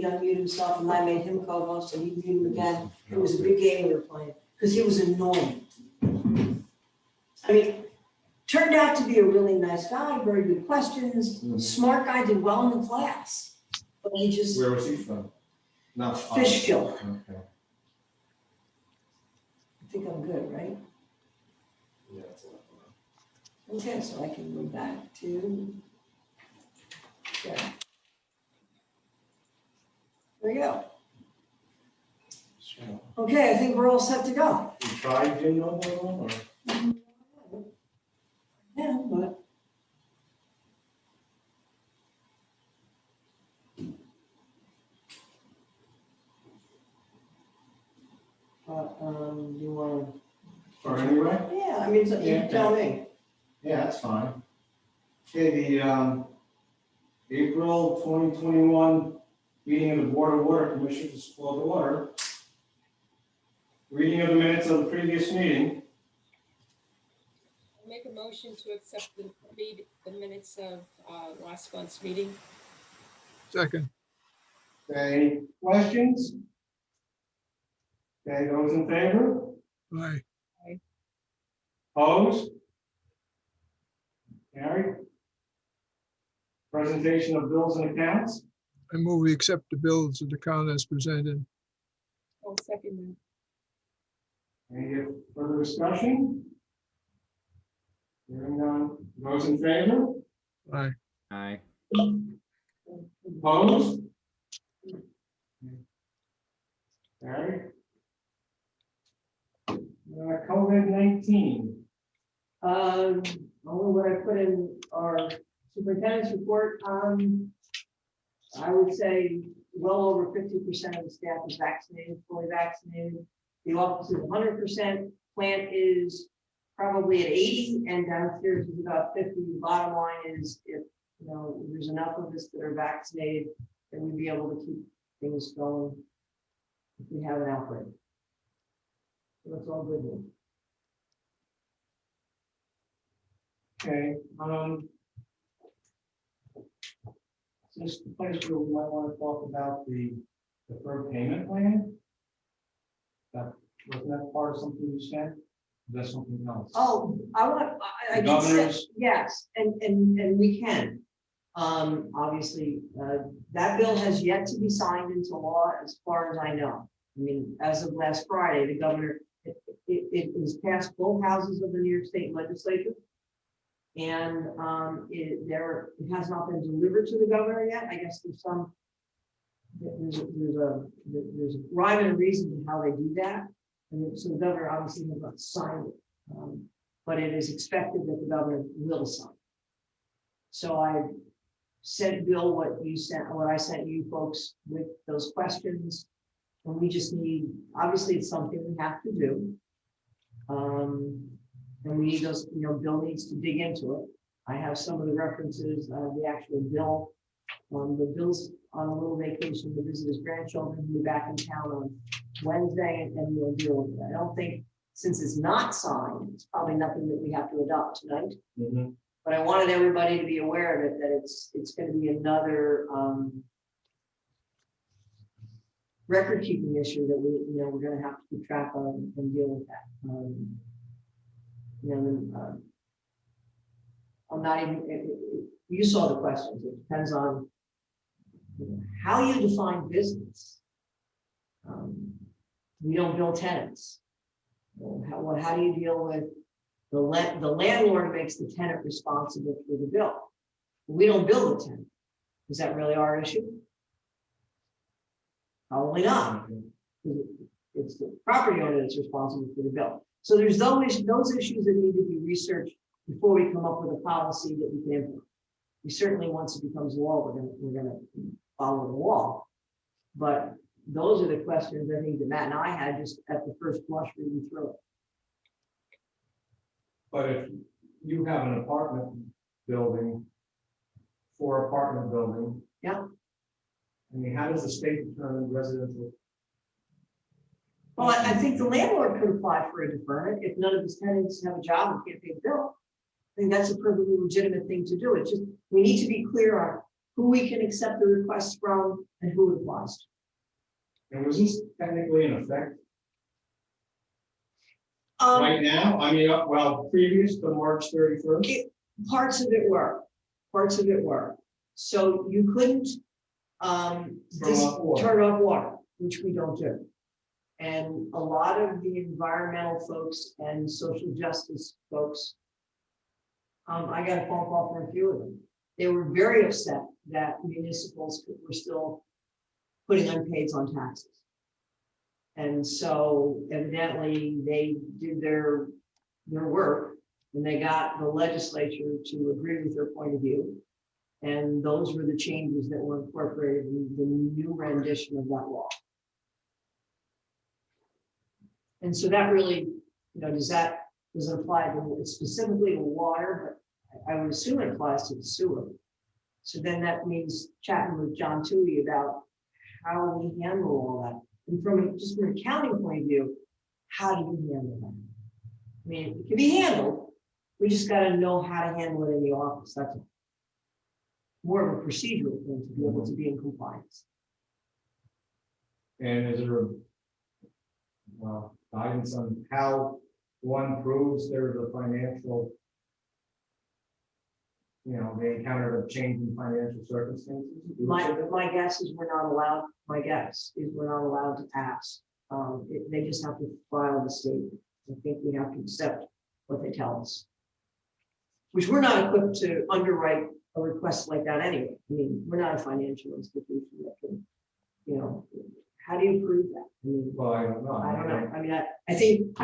he'd unmute himself, and I made him co-host, and he'd mute him again. It was a big game we were playing, because he was annoying. I mean, turned out to be a really nice guy, very good questions, smart guy, did well in the class. But he just. Where was he from? Not Fishkill. Okay. I think I'm good, right? Yeah, that's a lot. Okay, so I can go back to. There. There you go. Sure. Okay, I think we're all set to go. You tried doing the other one, or? Yeah, but you want Or anyway? to? Yeah, I mean, so you tell me. Yeah, that's fine. Okay, the April 2021 meeting of the Board of Water Commissioners is called to order. Reading of the minutes of the previous meeting. I'll make a motion to accept the minutes of last month's meeting. Second. Okay, questions? Okay, those in favor? Aye. Opposed? Carried. Presentation of bills and accounts. I move we accept the bills of the account as presented. I'll second Any further discussion? Hearing none. Those in favor? Aye. Aye. Opposed? Carried. COVID-19. Only what I put in our superintendent's report, I would say well over 50% of the staff is vaccinated, fully vaccinated. The office is 100%, plant is probably at 80, and downstairs is about 50. The bottom line is if there's enough of us that are vaccinated, then we'd be able to keep things going if we have an outbreak. So that's all good news. Okay, this is the place where we might want to talk about the deferred payment plan. Wasn't that part of something you said? That's something else. Oh, I did say, Governors. yes, and we can. Obviously, that bill has yet to be signed into law as far as I know. I mean, as of last Friday, the governor, it has passed both houses of the New York State Legislature. And it has not been delivered to the governor yet. I guess there's a rhyme and a reason to how they do that. And so the governor obviously has not signed it, but it is expected that the governor will sign. So I sent Bill what I sent you folks with those questions, and we just need. Obviously, it's something we have to do. And we need those, Bill needs to dig into it. I have some of the references, the actual bill. The Bill's on a little vacation to visit his grandchildren. He'll be back in town on Wednesday, and we'll deal with it. I don't think, since it's not signed, it's probably nothing that we have to adopt tonight. Mm-hmm. But I wanted everybody to be aware of it, that it's going to be another record keeping issue that we're going to have to keep track of and deal with that. I'm not even, you saw the questions. It depends on how you define business. We don't bill tenants. How do you deal with the landlord makes the tenant responsible for the bill? We don't bill the tenant. Is that really our issue? Probably not. It's the property owner that's responsible for the bill. So there's those issues that need to be researched before we come up with a policy that we can implement. We certainly, once it becomes law, we're gonna follow the law. But those are the questions I think that Matt and I had just at the first blush reading through it. But if you have an apartment building, 4-apartment building. Yeah. I mean, how does the state determine residential? Well, I think the landlord could apply for a deferment if none of his tenants have a job and can't pay the bill. I think that's a perfectly legitimate thing to do. It's just, we need to be clear on who we can accept the request from and who it applies to. And was this technically in effect Um, right now? I mean, well, previous to March 31st? Parts of it were. So you couldn't turn off water, which we don't do. And a lot of the environmental folks and social justice folks, I got a phone call from a few of them. They were very upset that municipals were still putting unpaids on taxes. And so evidently they did their work and they got the legislature to agree with their point of view. And those were the changes that were incorporated in the new rendition of that law. And so that really, doesn't apply to specifically to water, but I would assume it applies to the sewer. So then that means chatting with John Toohey about how we handle all that. And from an accounting point of view, how do you handle that? I mean, it can be handled. We just got to know how to handle it in the office. That's more of a procedural thing to be able to be in compliance. And is there guidance on how one proves there's a financial, they encountered a change in financial circumstances? My guess is we're not allowed to ask. They just have to file the statement. I think we have to accept what they tell us, which we're not equipped to underwrite a request like that anyway. I mean, we're not a financial institution that can, how do you prove that? I mean, Well, I don't know. I don't know. I mean, I think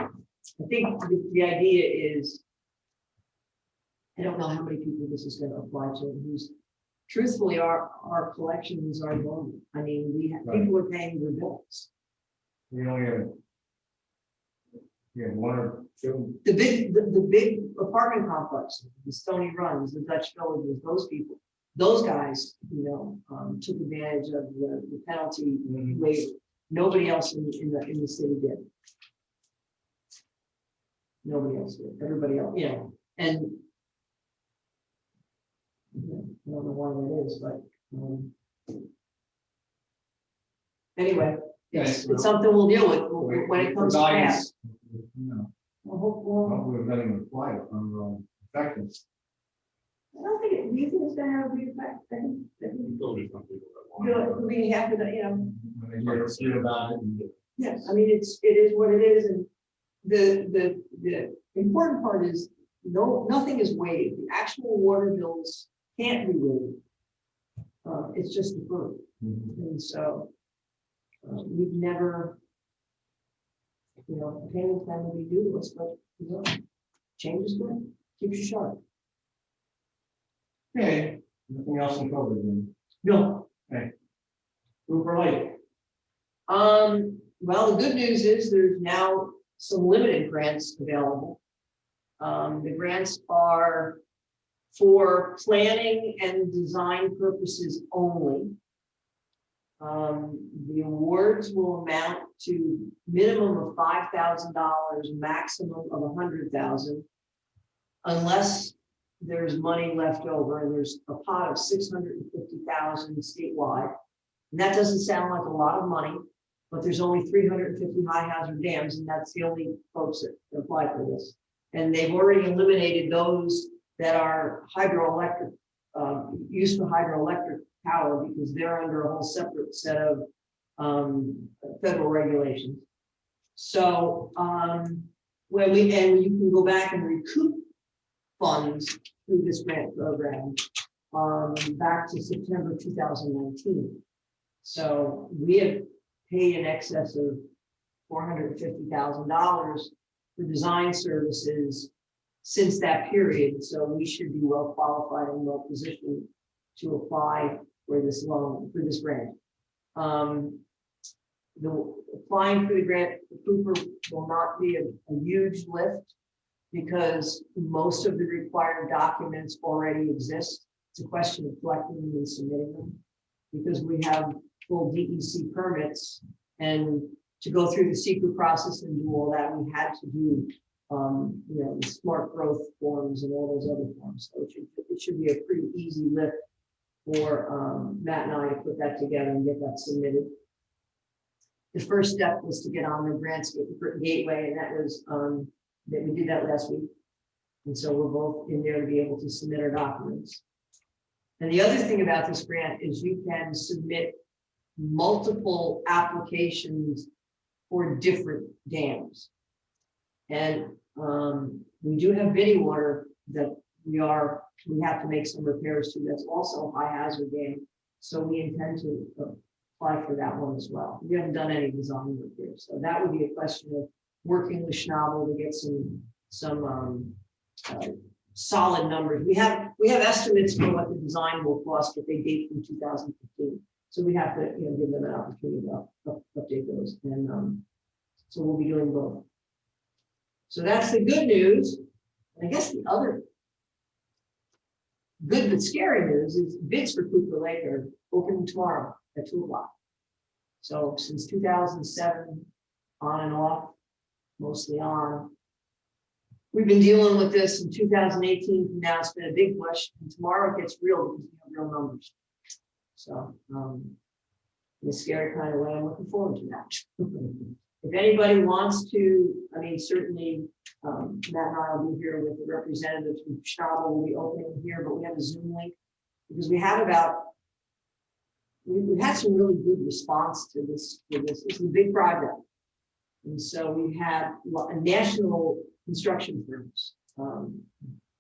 the idea is, I don't know how many people this is going to apply to, who's truthfully our collections are normal. I mean, people are paying their bills. We only have one or two. The big apartment complexes, the Stony Runs, the Dutch Villages, those people, those guys, took advantage of the penalty waiver. Nobody else in the city did. Nobody else did. Everybody else, and I don't know why that is, but anyway, it's something we'll deal with when it comes to pass. We're letting them apply it on effectiveness. I don't think do you think it's gonna have a big effect? I think we have to, When they hear about it. yes, I mean, it is what it is, and the important part is nothing is waived. The actual water bills can't be waived. It's just deferred. And so we've never, payment plan will be due to us, but change is good, keeps you sharp. Okay, nothing else in COVID then? No. Okay. Cooper Lake. Well, the good news is there's now some limited grants available. The grants are for planning and design purposes only. The awards will amount to minimum of $5,000, maximum of $100,000, unless there's money left over, and there's a pot of $650,000 statewide. And that doesn't sound like a lot of money, but there's only 350 high hazard dams, and that's the only folks that apply for this. And they've already eliminated those that are hydroelectric, used for hydroelectric power, because they're under a whole separate set of federal regulations. So when you can go back and recoup funds through this grant program back to September 2019. So we have paid in excess of $450,000 for design services since that period. So we should be well qualified and well positioned to apply for this loan, for this grant. Applying for the grant for Cooper will not be a huge lift, because most of the required documents already exist. It's a question of collecting them and submitting them, because we have full DEC permits, and to go through the secret process and do all that, we had to do the smart growth forms and all those other forms. So it should be a pretty easy lift for Matt and I to put that together and get that submitted. The first step was to get on the grants gateway, and that was that we did that last week. And so we're both in there to be able to submit our documents. And the other thing about this grant is you can submit multiple applications for different dams. And we do have Biddy water that we have to make some repairs to. That's also a high hazard dam. So we intend to apply for that one as well. We haven't done any design work there. So that would be a question of working with Schnabel to get some solid numbers. We have estimates for what the design will cost, but they date from 2015. So we have to give them an opportunity to update those. And so we'll be doing both. So that's the good news. And I guess the other good but scary news is bids for Cooper Lake are opening tomorrow at 2 o'clock. So since 2007, on and off, mostly on. We've been dealing with this in 2018. Now it's been a big push, and tomorrow it gets real because we have real numbers. So in a scary kind of way, I'm looking forward to that. If anybody wants to, I mean, certainly Matt and I will be here with the representatives from Schnabel. Will be opening here, but we have a Zoom link because we have we've had some really good response to this. This is a big project, and so we've had national construction firms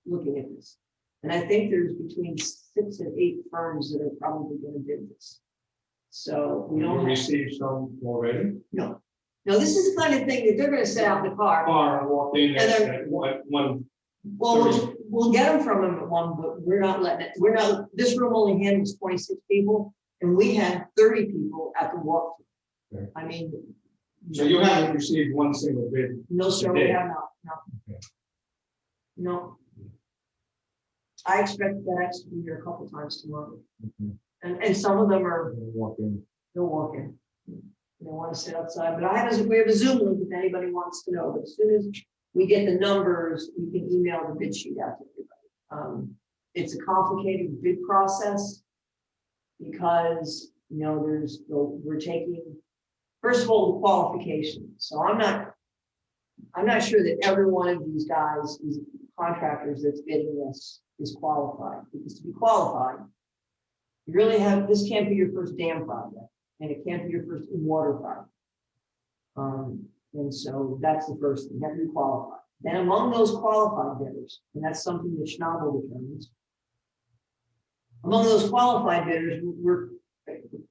looking at this, and I think there's between 6 and 8 firms that are probably going to bid this. So we don't receive some already. No, this is the kind of thing that they're going to set out in the car. Walk in And at one. Well, we'll get them from them at 1, but we're not letting it. We're not. This room only handles 26 people, and we had 30 people at the walkthrough. Okay. I mean, So you haven't received one single bid? no, sir, we today? have not. No. Okay. No. I expect FedEx to be here a couple times tomorrow, and some of them are. Walk in. They'll walk in. They want to sit outside, but we have a Zoom link if anybody wants to know. But as soon as we get the numbers, you can email the bid sheet out to everybody. It's a complicated bid process because we're taking, first of all, the qualification. So I'm not sure that every one of these guys, these contractors that's bidding this, is qualified. Because to be qualified, you really have, this can't be your first dam project. And it can't be your first in-water project. And so that's the first thing, you have to be qualified. Then among those qualified bidders, and that's something that Schnabel determines, among those qualified bidders, we're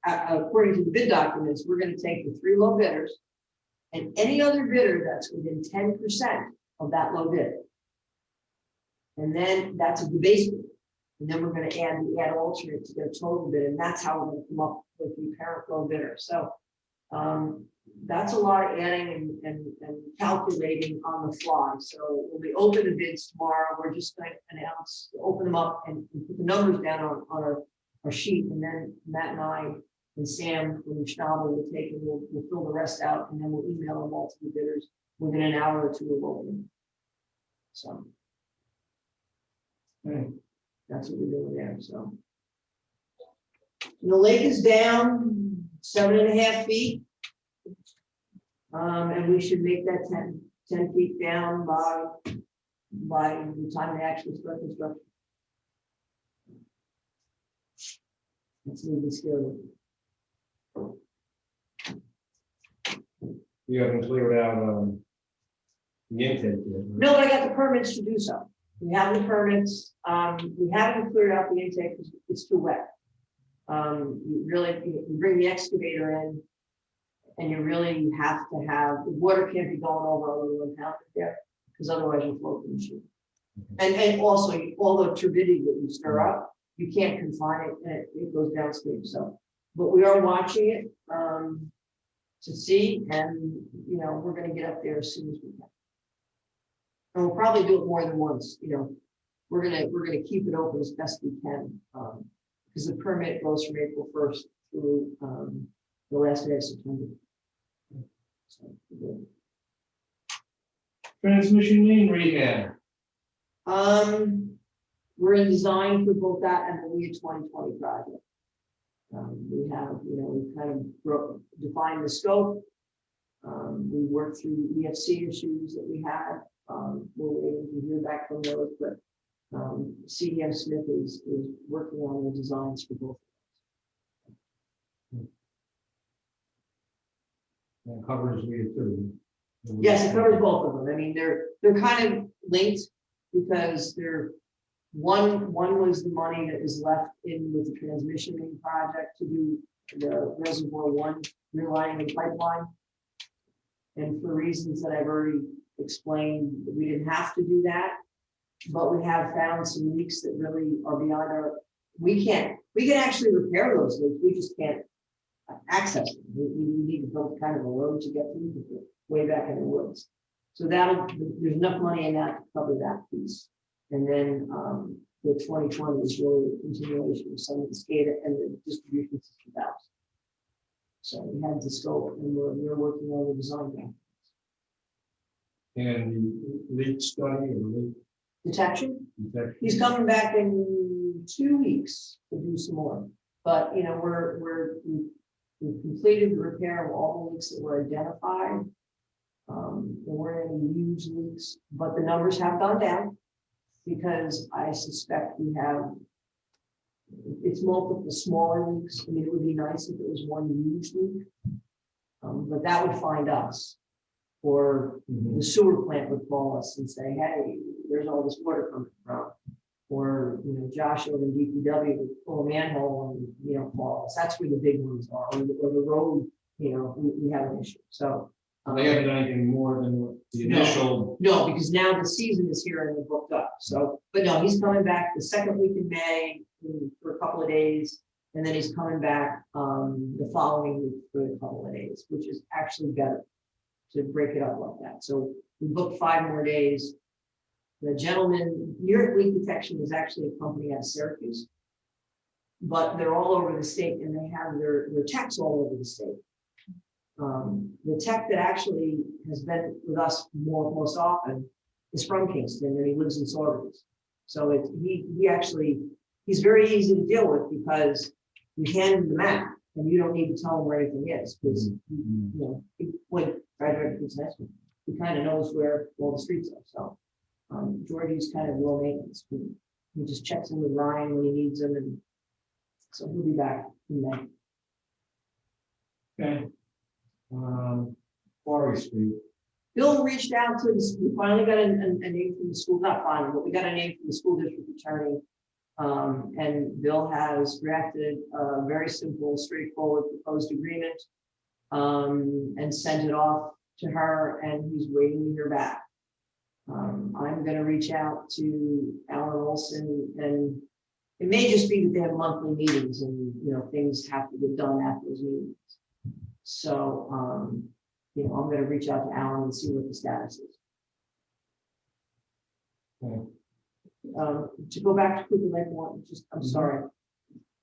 according to the bid documents, we're going to take the 3 low bidders and any other bidder that's within 10% of that low bid. And then that's the base bid. And then we're going to add alternate to their total bid, and that's how we're going to come up with the apparent low bidder. So that's a lot of adding and calculating on the fly. So when we open the bids tomorrow, we're just going to open them up and put the numbers down on our sheet, and then Matt and I and Sam from Schnabel will take and we'll fill the rest out, and then we'll email them all to the bidders within an hour or 2 of opening. So. That's what we're doing there. So the lake is down 7.5 feet. And we should make that 10 feet down by the time they actually start construction. That's moving scary. You haven't cleared out the intake yet? Right? No, but I got the permits to do so. We have the permits. We haven't cleared out the intake because it's too wet. You bring the excavator in, and you really have to have, the water can't be going over all the 1 pound there, because otherwise you'll float the machine. And also all the turbidity that you stir up, you can't confine it, and it goes downstream. So, but we are watching it to see, and we're going to get up there as soon as we can. And we'll probably do it more than once. We're gonna keep it open as best we can because the permit goes from April 1st through the last day of September. So, Transmission main rehab. we're in design for both that and the Lien 2020 project. We have, we kind of defined the scope. We worked through the EFC issues that we had. We're waiting to hear back from those, but CDM Smith is working on the designs for both. That covers Lien too. Yes, it covers both of them. I mean, they're kind of linked because one was the money that was left in with the transmission main project to do the Reservoir One relining pipeline. And for reasons that I've already explained, we didn't have to do that, but we have found some leaks that really are beyond we can actually repair those leaks, we just can't access them. We need to build kind of a road to get through because we're way back in the woods. So there's enough money in that to cover that piece. And then the 2020 is really a continuation of some of the SCADA and the distribution system valves. So we had the scope and we're working on the design now. And the leak study or leak Detection, detection. he's coming back in 2 weeks to do some more. But we've completed the repair of all the leaks that were identified. There weren't any huge leaks, but the numbers have gone down because I suspect it's multiple smaller leaks. I mean, it would be nice if it was one huge leak, but that would find us. Or the sewer plant would call us and say, hey, there's all this water coming from. Or, Josh over in DPW would pull a manhole and, call us. That's where the big ones are. Or the road, we have an issue. So. They haven't done anything more than the initial. No, because now the season is here and we're booked up. So, but no, he's coming back the second week in May for a couple of days. And then he's coming back the following week for a couple of days, which is actually better to break it up like that. So we booked 5 more days. The gentleman, New York Leak Detection is actually a company out of Syracuse, but they're all over the state and they have their techs all over the state. The tech that actually has been with us most often is from Kingston and he lives in Saugerties. So he's very easy to deal with because you hand him the map and you don't need to tell him where anything is because he kind of knows where all the streets are. So Georgie's kind of low maintenance. He just checks in with Ryan when he needs him, and so he'll be back in May. Okay. Quarry Street. Bill reached out to we finally got a name from the school, not finally, but we got a name from the school district attorney. And Bill has drafted a very simple, straightforward proposed agreement and sent it off to her, and he's waiting to hear back. I'm going to reach out to Alan Olson, and it may just be that they have monthly meetings and things have to get done at those meetings. So I'm going to reach out to Alan and see what the status is. Okay. To go back to Cooper Lake one, I'm sorry.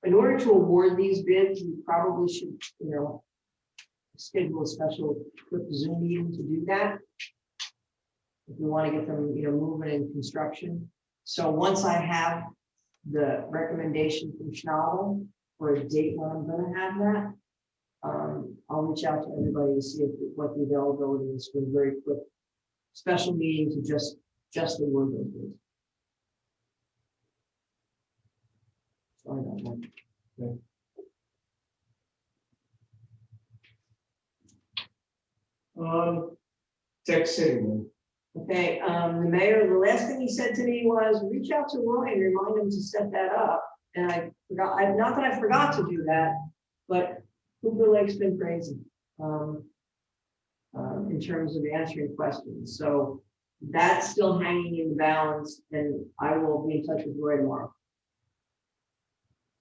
In order to award these bids, you probably should, schedule a special quick Zoom meeting to do that. If you want to get them, moving in construction. So once I have the recommendation from Schnabel for a date when I'm going to have that, I'll reach out to everybody to see what the availability is for a very quick special meeting to just award those bids. Sorry about that. Okay. Tech City one. Okay, the mayor, the last thing he said to me was, reach out to Roy and remind him to set that up. And I forgot, not that I forgot to do that, but Cooper Lake's been crazy in terms of answering questions. So that's still hanging in the balance, and I will be in touch with Roy tomorrow.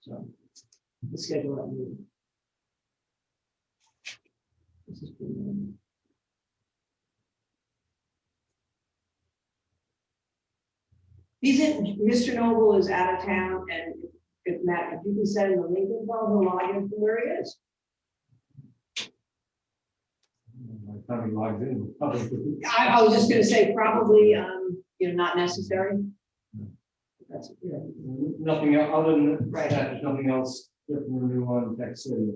So we'll schedule that meeting. This is pretty good. Mr. Noble is out of town, and if Matt, if you can send him the link, he'll log in from where he is. By the time he logs in. I was just gonna say, probably, not necessary. That's, you know, Nothing else, other than Right. that, there's nothing else different to do on Tech City.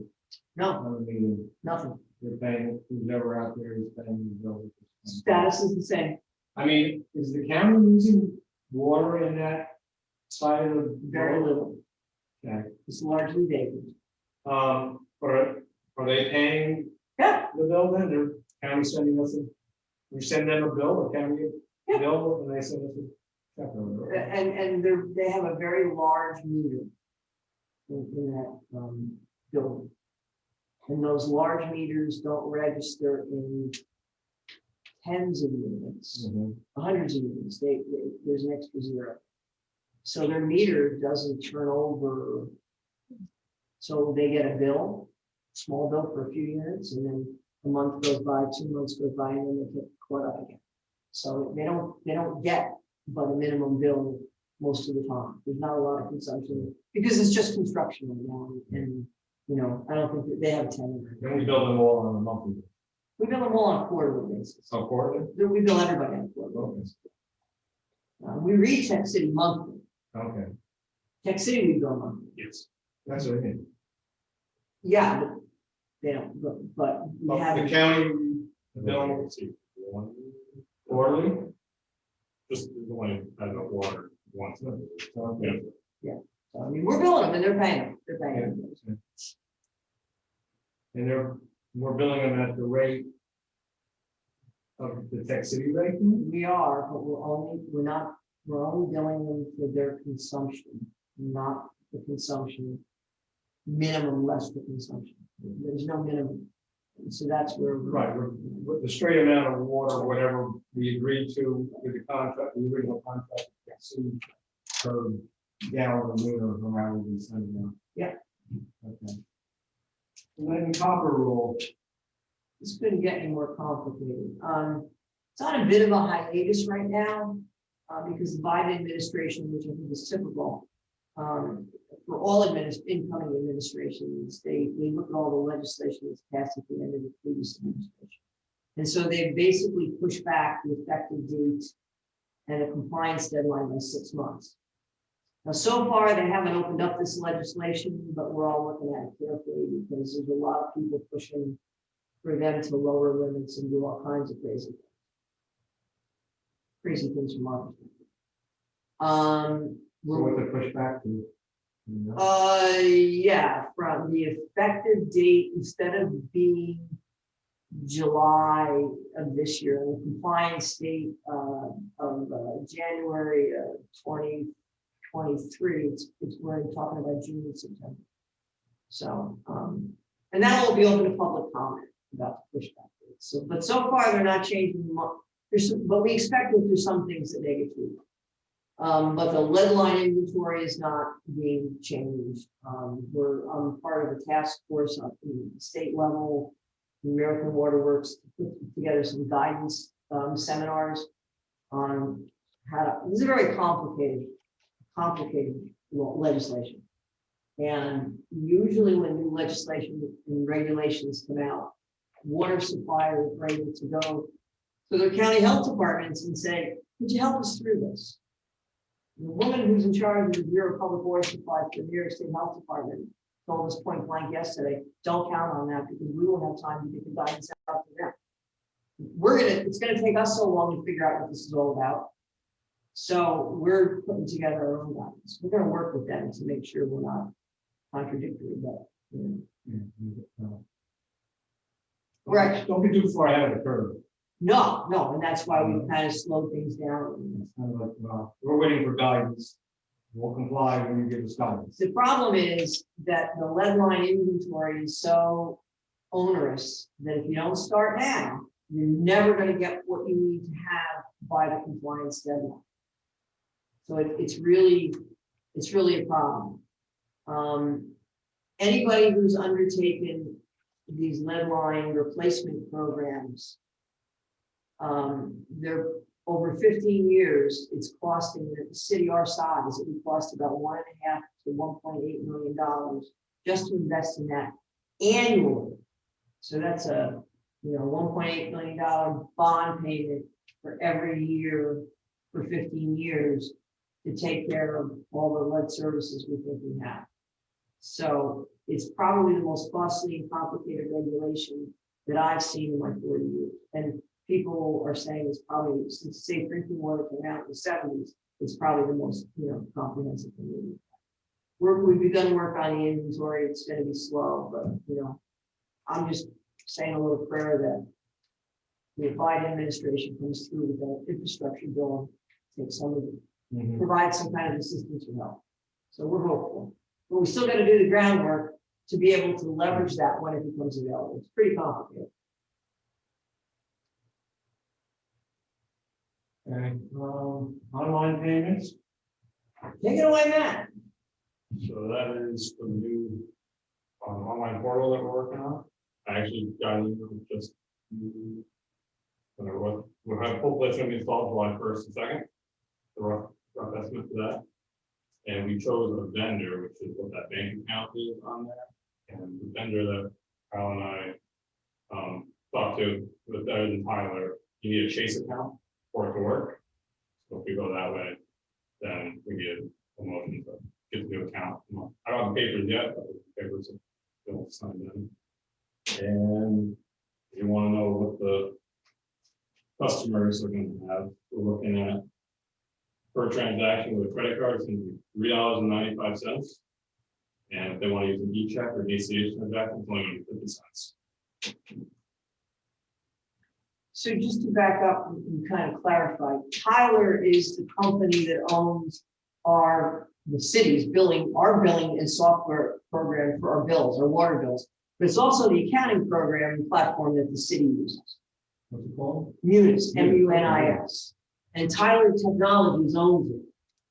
no, Other than nothing. they're paying, who's ever out there is paying the bill. Status is the same. I mean, is the county using water in that side of the? Very little. Okay. It's largely vacant. Are they paying Yeah, the bill then? They're county sending us we send them a bill, a county Yeah. bill, and they send us a check over it. and they have a very large meter in that building. And those large meters don't register in tens of units, Mhm. hundreds of units. There's an extra zero. So their meter doesn't turn over. So they get a bill, small bill for a few units, and then a month goes by, 2 months goes by, and then they get caught up again. So they don't get but a minimum bill most of the time. There's not a lot of consumption because it's just construction right now, and you know, I don't think that they have a tenant. Then we build them all on a monthly basis. We bill them all on a quarterly basis. Oh, quarterly? We bill everybody on a quarterly basis. We read Tech City monthly. Okay, Tech City we bill monthly. yes, that's what I mean. Yeah, but they don't, but we But have. the county bill quarterly? Just the one that the water wants. Okay. So, I mean, we're billing them and they're paying them. They're paying them. And we're billing them at the rate of the Tech City rate? We are, but we're only billing them for their consumption, not the consumption minimum less the consumption. There's no minimum. And so that's where. Right, with the straight amount of water, whatever we agreed to with the contract, the original contract, Tech City per gallon of water, or however we send it out. Yeah. Okay. And then copper rule. This couldn't get any more complicated. It's on a bit of a hiatus right now, because the Biden administration, which I think is typical, for all incoming administrations, they look at all the legislation that's passed at the end of the previous administration. And so they basically pushed back the effective date and a compliance deadline by 6 months. Now, so far, they haven't opened up this legislation, but we're all looking at it carefully because there's a lot of people pushing for them to lower limits and do all kinds of crazy things from our perspective. So what to push back to? You know? Yeah, from the effective date, instead of being July of this year, the compliance date of January 2023, we're talking about June and September. So, and that will be open to public comment about the pushback date. So, but so far they're not changing but we expect that there's some things that they get through. But the lead line inventory is not being changed. We're part of a task force at the state level, American Water Works, to put together some guidance seminars on how to. This is very complicated legislation. And usually when new legislation and regulations come out, water suppliers are able to go to their county health departments and say, could you help us through this? The woman who's in charge of the Bureau of Public Water Supply for the New York State Health Department told us point blank yesterday, don't count on that because we won't have time to get the guidance out to them. It's gonna take us so long to figure out what this is all about. So we're putting together our own guidance. We're gonna work with them to make sure we're not contradictory, but you know. Right. Don't be too far ahead of the curve. No, and that's why we kind of slowed things down. It's kind of like, we're waiting for guidance. We'll comply when you give us guidance. The problem is that the lead line inventory is so onerous that if you don't start now, you're never going to get what you need to have by the compliance deadline. So it's really a problem. Anybody who's undertaken these lead line replacement programs, they're over 15 years, it's costing the city our size, it would cost about $1.5 to $1.8 million just to invest in that annually. So that's a $1.8 million bond payment for every year for 15 years to take care of all the lead services we think we have. So it's probably the most costly and complicated regulation that I've seen in my 40 years. And people are saying it's probably, since safe drinking water came out in the 70s, it's probably the most, comprehensive thing we do. We've begun work on the inventory. It's going to be slow, but I'm just saying a little prayer that the Biden administration comes through with an infrastructure bill, take some of it, provide some kind of assistance or help. So we're hopeful, but we still got to do the groundwork to be able to leverage that when it becomes available. It's pretty complicated. Okay, online payments, Take it away, Matt. So that is the new online portal that we're working on. I actually got an email just. We'll have hopefully it's going to be installed July 1st and 2nd. The rough estimate for that. And we chose a vendor, which is what that bank account is on there. And the vendor that Kyle and I talked to was better than Tyler. You need a Chase account for it to work. So if we go that way, then we get a motion to get the new account. I don't have the papers yet, but the papers don't sign them. And you want to know what the customers are going to have. We're looking at per transaction with a credit card, it's going to be $3.95. And if they want to use an e-check or ACH transaction, it's only going to be 50 cents. So just to back up and kind of clarify, Tyler is the company that owns the city's billing, our billing and software program for our bills, our water bills. But it's also the accounting program and platform that the city uses. what's it called? Munis, M-U-N-I-S. And Tyler Technologies owns it.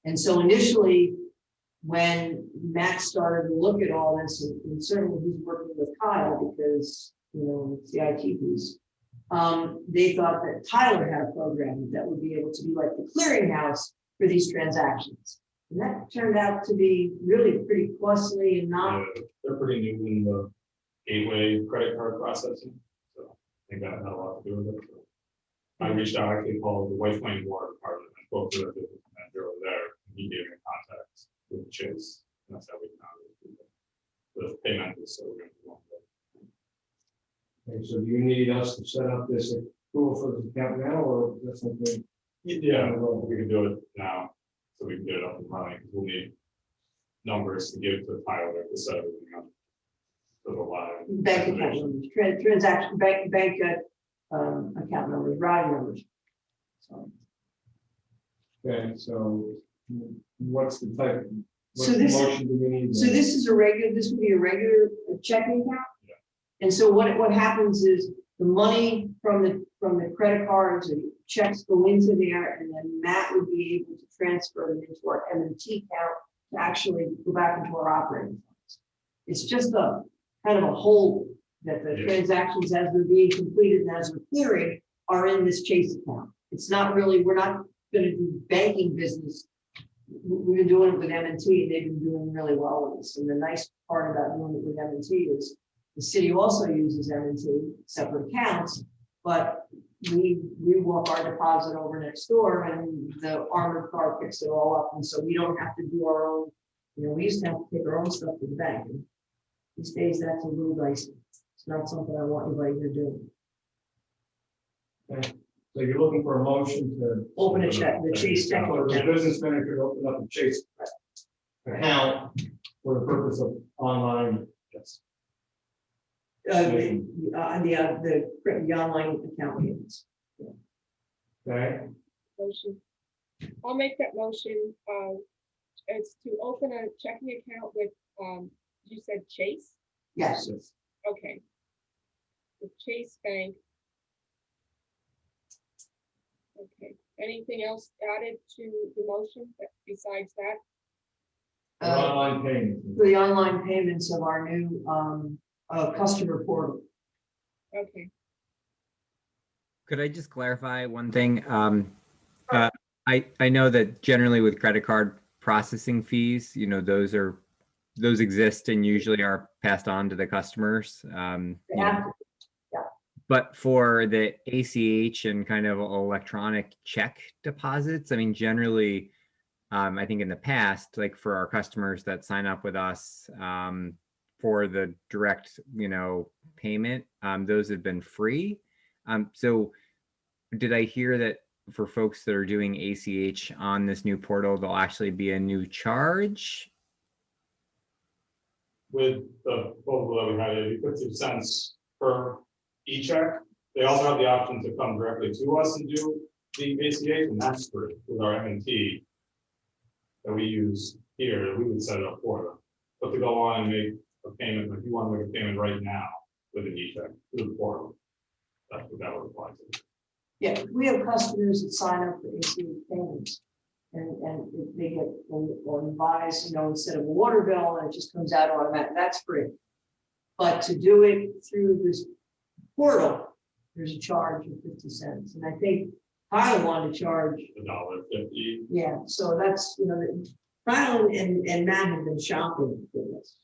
And so initially, when Matt started to look at all this, and certainly he's working with Kyle because, it's the IT piece, they thought that Tyler had a program that would be able to be like the clearinghouse for these transactions. And that turned out to be really pretty costly and not. They're pretty new in the gateway credit card processing, so I think that had a lot to do with it. So I reached out, actually called the White Flame Water Department, I spoke to the business manager over there, and he gave me contacts with Chase, and that's how we found it. The payment is so we're going to do one. Okay, so do you need us to set up this approval for this account now, or is that something? Yeah, we can do it now, so we can get it up and running, because we'll need numbers to give to Tyler to set everything up. For the live. Bank account numbers, transaction, bank account numbers, routing numbers. So Okay, so what's the type? So What this- motion do we need? this this would be a regular checking account? Yeah. And so what happens is the money from the credit cards and checks go into there, and then Matt would be able to transfer them into our M&T account to actually go back into our operating funds. It's just a kind of a hold that the transactions as they're being completed and as we're clearing are in this Chase account. It's not really, we're not going to do banking business. We've been doing it with M&T and they've been doing really well with us. And the nice part about doing it with M&T is the city also uses M&T, separate accounts, but we walk our deposit over next door and the armored car picks it all up. And so we don't have to do our own, we used to have to take our own stuff to the bank. And these days, that's a little dicey. It's not something I want anybody to do. Okay, so you're looking for a motion to Open a check, the Chase checking or the account. business manager could open up a Chase account for the purpose of online. Yes. The online account payments. Okay, Motion. I'll make that motion. It's to open a checking account with, you said Chase? Yes. Okay. The Chase Bank. Okay. Anything else added to the motion besides that? for online payments. For the online payments of our new customer portal. Okay. Could I just clarify one thing? I know that generally with credit card processing fees, those exist and usually are passed on to the customers. But for the ACH and kind of electronic check deposits, I mean, generally I think in the past, like for our customers that sign up with us for the direct, payment, those have been free. So did I hear that for folks that are doing ACH on this new portal, there'll actually be a new charge? With the proposal that we had, it'd be 50 cents per e-check. They also have the option to come directly to us and do the ACH, and that's free with our M&T that we use here. We would set it up for them. But to go on and make a payment, if you want to make a payment right now with an e-check through the portal, that's what that would apply to. Yeah, we have customers that sign up for ACH payments. And if they get, or buys, instead of a water bill, and it just comes out automatic, that's free. But to do it through this portal, there's a charge of 50 cents. And I think Kyle wanted to charge, $1.50. yeah, so that's, Kyle and Matt have been shopping for this.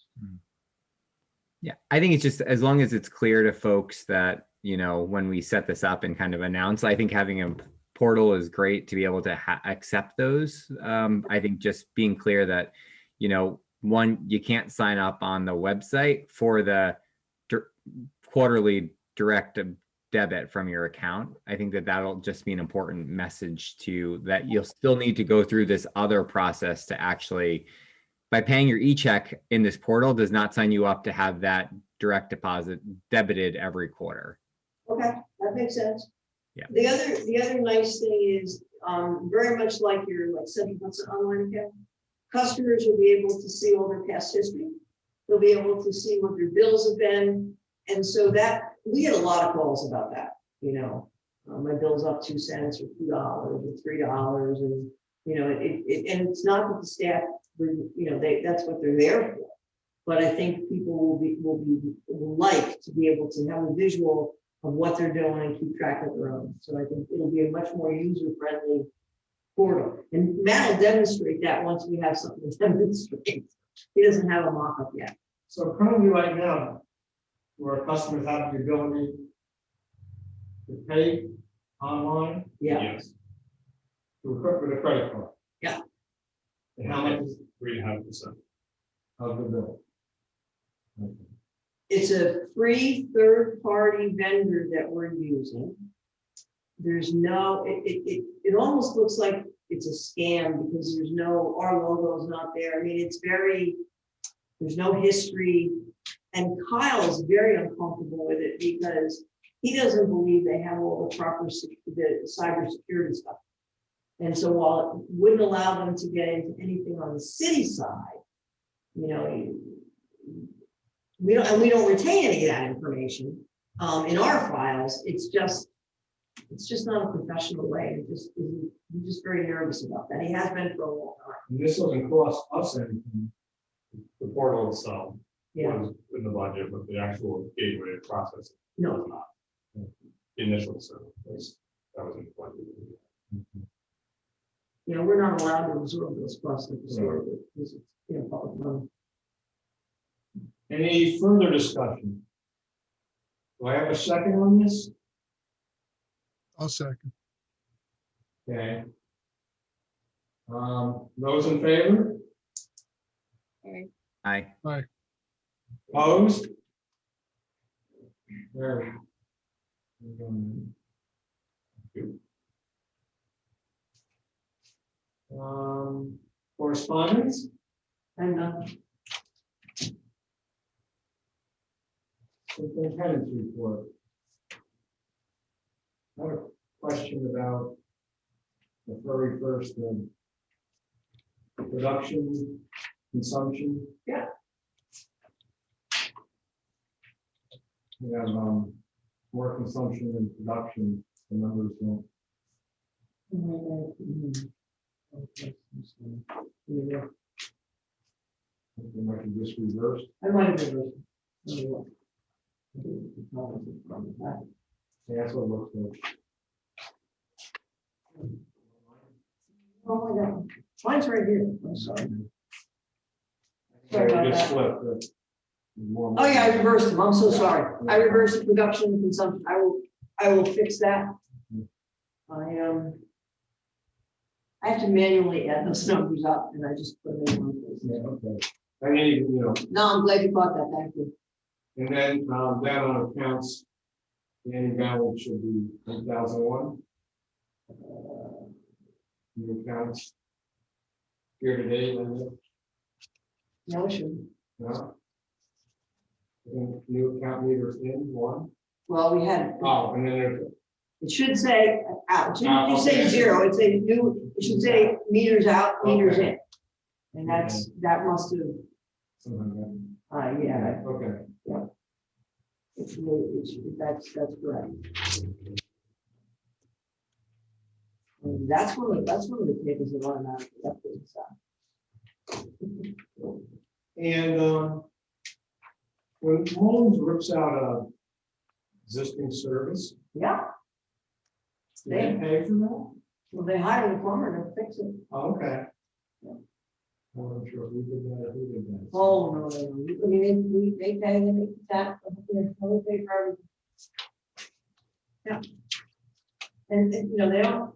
Yeah, I think it's just as long as it's clear to folks that, when we set this up and kind of announce, I think having a portal is great to be able to accept those. I think just being clear that, one, you can't sign up on the website for the quarterly direct debit from your account. I think that that'll just be an important message to that. You'll still need to go through this other process to actually, by paying your e-check in this portal does not sign you up to have that direct deposit debited every quarter. Okay, that makes sense. Yeah. The other nice thing is, very much like your Central Hudson online account, customers will be able to see all their past history. They'll be able to see what their bills have been. And so that, we get a lot of calls about that, my bill's up 2 cents or $2 or $3. And, and it's not that the staff, that's what they're there for. But I think people will like to be able to have a visual of what they're doing and keep track of their own. So I think it'll be a much more user-friendly portal. And Matt will demonstrate that once we have something to demonstrate. He doesn't have a mock-up yet. So currently right now, where customers have the ability to pay online Yeah, Yes. with a credit card. Yeah. And how much is 3.5%. of the bill? Okay. it's a free third-party vendor that we're using. There's no, it almost looks like it's a scam because our logo's not there. I mean, there's no history. And Kyle's very uncomfortable with it because he doesn't believe they have all the proper cybersecurity stuff. And so while it wouldn't allow them to get into anything on the city side, we don't retain any of that information in our files. It's just not a professional way. He's just very nervous about that. He has been for a long time. And this doesn't cost us anything. The portal itself Yeah. was in the budget, but the actual gateway process No. was not. The initial service that was in the budget. We're not allowed to absorb those costs like the store, because it's, public money. Any further discussion? Do I have a second on this? I'll second. Okay. Those in favor? Okay. Aye. Opposed? There. Thank you. Correspondence? And Superintendent's report. I have a question about the very first production, consumption. Yeah. We have more consumption than production, the numbers don't. I think they might be just reversed. I might have been listening. Yeah, that's what it looks like. Oh my God, mine's right here. I'm sorry. Sorry about just that. flipped, but more- Oh yeah, I reversed them. I'm so sorry. I reversed the production and consumption. I will fix that. I have to manually add those numbers up and I just put them in one place. Yeah, okay. I need, you know, No, I'm glad you caught that, thank you. and then, down on accounts, the ending balance should be 1,001. New accounts. Here today, No, it shouldn't. no. And new account meters in, one. Well, we had, Oh, and then there's, it should say out, it shouldn't say okay. zero, it say new, it should say meters out, meters Okay. in. And that's, that must have, something yeah, like that. Okay. that's correct. And that's one of the papers that automatically update stuff. And when Mullins rips out a existing service, Yeah, do they pay for that? well, they hire the plumber to fix it. Oh, okay. Yeah. I wasn't sure if we did that or who did that. Oh, no, I mean, they pay, they make that, they pay for everything. Yeah. And, you know, they don't.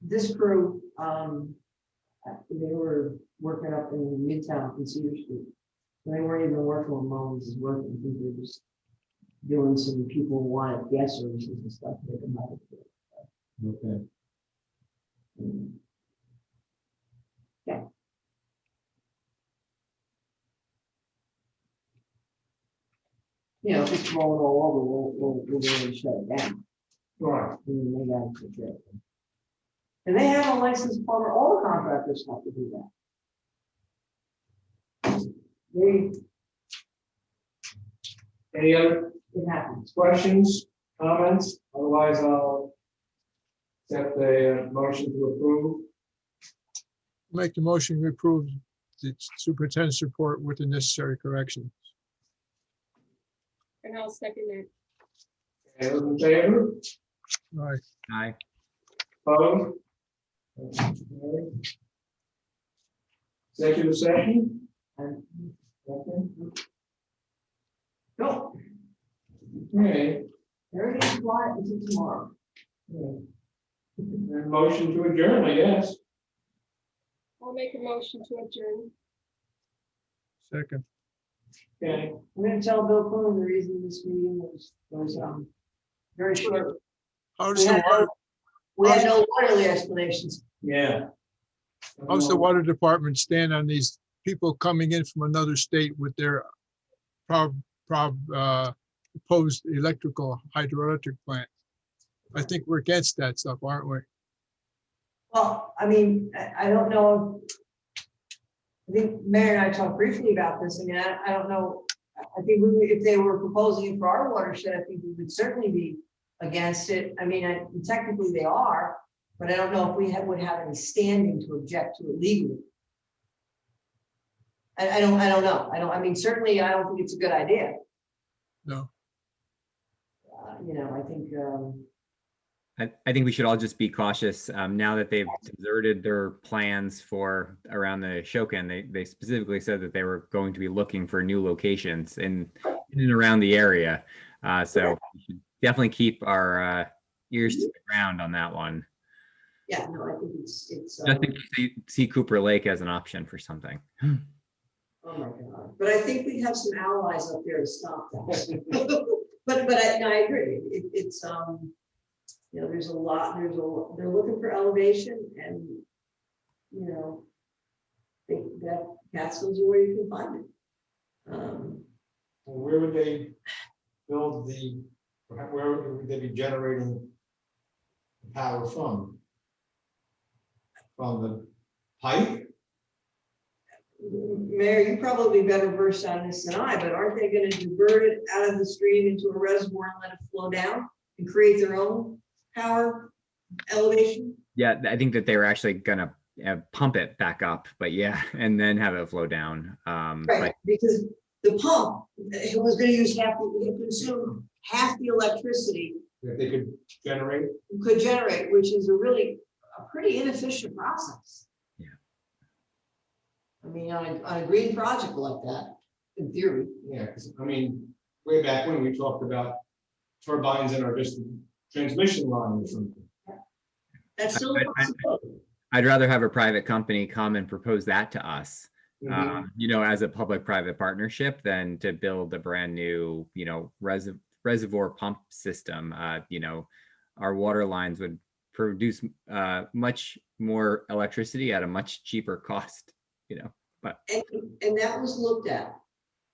This crew, they were working up in Midtown in Cedar Street. They weren't even working when Mullins is working, I think they're just doing some people who wanted gas services and stuff. They can buy it. Okay. Yeah. You know, if it's rolling all over, we'll really shut it down. Right. And they got to take care of it. And they have a licensed plumber, all the contractors have to do that. Any other It happens. questions, comments? Otherwise, I'll accept the motion to approve. Make the motion to approve the superintendent's report with the necessary corrections. And I'll second that. Any those in favor? All right, Aye. Opposed? Executive session? And Okay. no, Okay. everything's quiet until tomorrow. And motion to adjourn, I guess. I'll make a motion to adjourn. second. Okay. I'm gonna tell Bill Clinton the reason this meeting was very short. How's We the had water, no, we had no orderly explanations. Yeah. how's the water department stand on these people coming in from another state with their proposed electrical hydroelectric plant? I think we're against that stuff, aren't we? Well, I mean, I don't know. I think Mary and I talked briefly about this. I mean, I don't know. I think if they were proposing it for our watershed, I think we would certainly be against it. I mean, technically they are, but I don't know if we would have any standing to object to it legally. I don't know. I mean, certainly I don't think it's a good idea. No. You know, I think, I think we should all just be cautious now that they've deserted their plans for around the Shokin. They specifically said that they were going to be looking for new locations in and around the area. So we should definitely keep our ears to the ground on that one. yeah, no, I think it's, Just to see Cooper Lake as an option for something. oh my God. But I think we have some allies up there to stop that. But I agree. It's, you know, there's a lot, they're looking for elevation and, you know, that Catskills are where you can find it. Where would they build where would they be generating the power from? From the pipe? Mayor, you probably better versed on this than I, but aren't they gonna divert it out of the stream into a reservoir and let it flow down and create their own power elevation? Yeah, I think that they were actually gonna pump it back up, but yeah, and then have it flow down. Right, because the pump, it was gonna use consume half the electricity If they could generate? it could generate, which is a pretty inefficient process. Yeah. I mean, on a green project like that, in theory. Yeah, because I mean, way back when we talked about turbines in our distant transmission line or something. That's still a possibility. I'd rather have a private company come and propose that to us, Mhm. you know, as a public-private partnership than to build a brand new, you know, reservoir pump system. You know, our water lines would produce much more electricity at a much cheaper cost, you know, but And that was looked at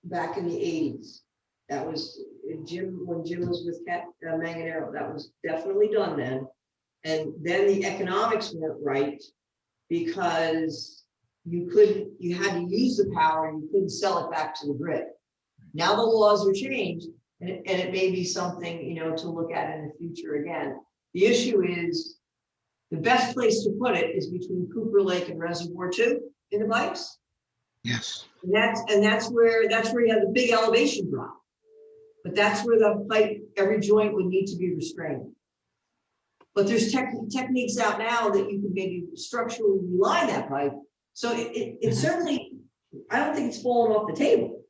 back in the 80s. That was Jim, when Jim was with Manganero, that was definitely done then. And then the economics weren't right because you had to use the power, you couldn't sell it back to the grid. Now the laws are changed and it may be something, you know, to look at in the future again. The issue is the best place to put it is between Cooper Lake and Reservoir 2 in the pipes. Yes. And that's where you have the big elevation drop. But that's where the pipe, every joint would need to be restrained. But there's techniques out now that you can maybe structurally reline that pipe. So it certainly, I don't think it's fallen off the table.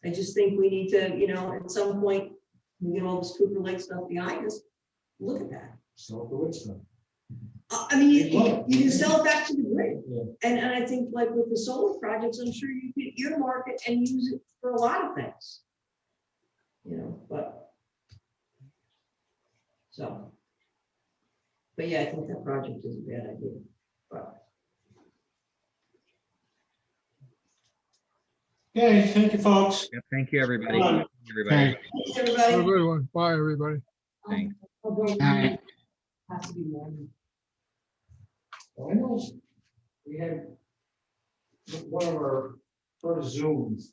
I just think we need to, you know, at some point, we get all this Cooper Lake stuff behind us, look at that. So the wood stuff. I mean, you can sell it back to the grid. Yeah. And I think like with the solar projects, I'm sure you could earmark it and use it for a lot of things. You know, but yeah, I think that project is a bad idea, but. Okay, thank you, folks. yeah, thank you, everybody. Bye. Everybody. Thanks, Have a everybody. good one. Bye, everybody. Thanks. Aye. Has to be morning. I know we had one of our first Zooms